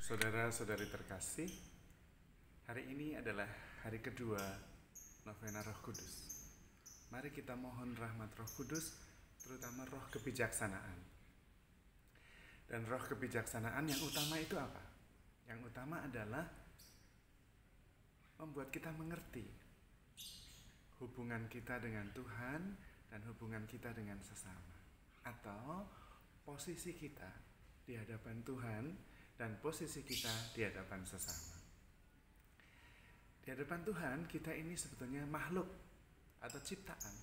Saudara-saudari terkasih, hari ini adalah hari kedua novena Roh Kudus. Mari kita mohon rahmat Roh Kudus, terutama roh kebijaksanaan. Dan roh kebijaksanaan yang utama itu apa? Yang utama adalah membuat kita mengerti hubungan kita dengan Tuhan dan hubungan kita dengan sesama, atau posisi kita di hadapan Tuhan dan posisi kita di hadapan sesama. Di hadapan Tuhan kita ini sebetulnya makhluk atau ciptaan,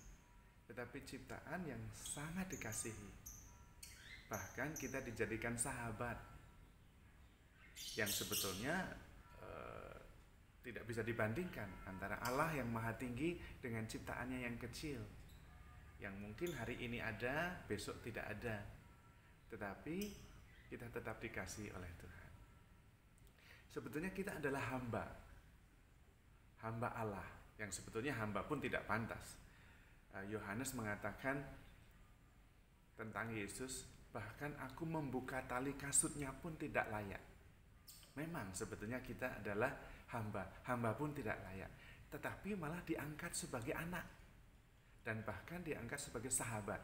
tetapi ciptaan yang sangat dikasihi. Bahkan kita dijadikan sahabat yang sebetulnya tidak bisa dibandingkan antara Allah yang maha tinggi dengan ciptaannya yang kecil, yang mungkin hari ini ada, besok tidak ada, tetapi kita tetap dikasihi oleh Tuhan. Sebetulnya kita adalah hamba Allah, yang sebetulnya hamba pun tidak pantas. Yohanes mengatakan tentang Yesus, bahkan aku membuka tali kasutnya pun tidak layak. Memang sebetulnya kita adalah hamba pun tidak layak, tetapi malah diangkat sebagai anak dan bahkan diangkat sebagai sahabat.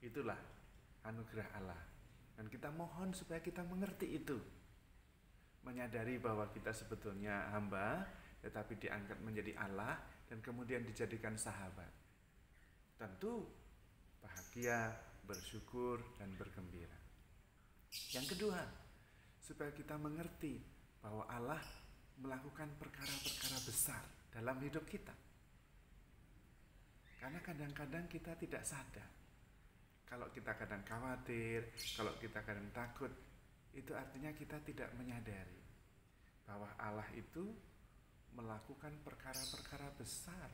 Itulah anugerah Allah, dan kita mohon supaya kita mengerti itu, menyadari bahwa kita sebetulnya hamba tetapi diangkat menjadi Allah dan kemudian dijadikan sahabat. Tentu bahagia, bersyukur, dan bergembira. Yang kedua, supaya kita mengerti bahwa Allah melakukan perkara-perkara besar dalam hidup kita. Karena kadang-kadang kita tidak sadar. Kalau kita kadang khawatir, kalau kita kadang takut, itu artinya kita tidak menyadari bahwa Allah itu melakukan perkara-perkara besar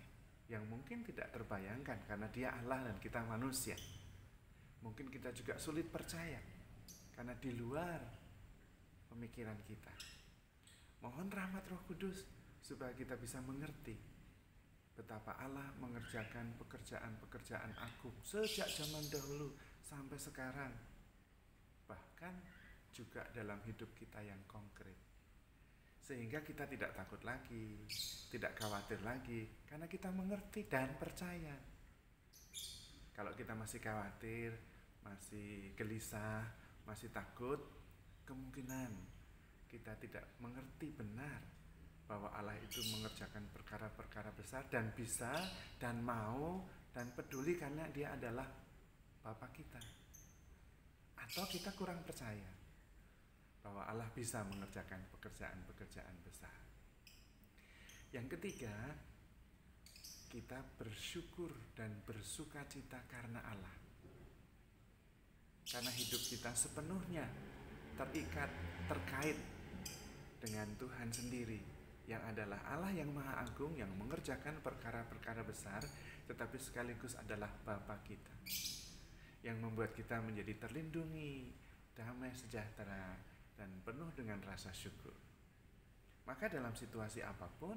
yang mungkin tidak terbayangkan karena Dia Allah dan kita manusia. Mungkin kita juga sulit percaya karena di luar pemikiran kita. Mohon rahmat Roh Kudus supaya kita bisa mengerti betapa Allah mengerjakan pekerjaan-pekerjaan agung sejak zaman dahulu sampai sekarang, bahkan juga dalam hidup kita yang konkret, sehingga kita tidak takut lagi, tidak khawatir lagi, karena kita mengerti dan percaya. Kalau kita masih khawatir, masih gelisah, masih takut, kemungkinan kita tidak mengerti benar bahwa Allah itu mengerjakan perkara-perkara besar dan bisa dan mau dan peduli karena Dia adalah Bapa kita. Atau kita kurang percaya bahwa Allah bisa mengerjakan pekerjaan-pekerjaan besar. Yang ketiga, kita bersyukur dan bersukacita karena Allah. Karena hidup kita sepenuhnya terkait dengan Tuhan sendiri, yang adalah Allah yang Maha Agung, yang mengerjakan perkara-perkara besar, tetapi sekaligus adalah Bapa kita, yang membuat kita menjadi terlindungi, damai sejahtera, dan penuh dengan rasa syukur. Maka dalam situasi apapun,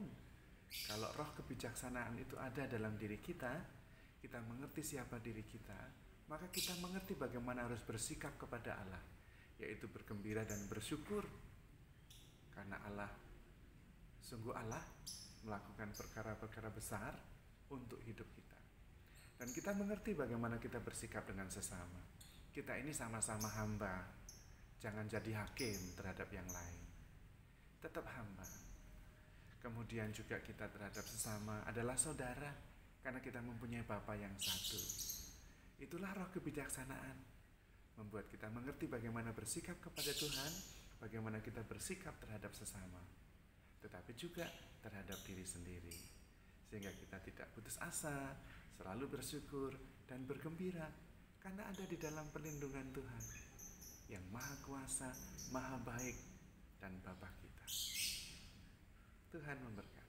kalau roh kebijaksanaan itu ada dalam diri kita, kita mengerti siapa diri kita, maka kita mengerti bagaimana harus bersikap kepada Allah, yaitu bergembira dan bersyukur, karena sungguh Allah melakukan perkara-perkara besar untuk hidup kita. Dan kita mengerti bagaimana kita bersikap dengan sesama. Kita ini sama-sama hamba. Jangan jadi hakim terhadap yang lain. Tetap hamba. Kemudian juga kita terhadap sesama adalah saudara, karena kita mempunyai Bapa yang satu. Itulah roh kebijaksanaan, membuat kita mengerti bagaimana bersikap kepada Tuhan, bagaimana kita bersikap terhadap sesama, tetapi juga terhadap diri sendiri, sehingga kita tidak putus asa, selalu bersyukur dan bergembira karena ada di dalam perlindungan Tuhan yang Maha Kuasa, Maha Baik, dan Bapa kita. Tuhan memberkati.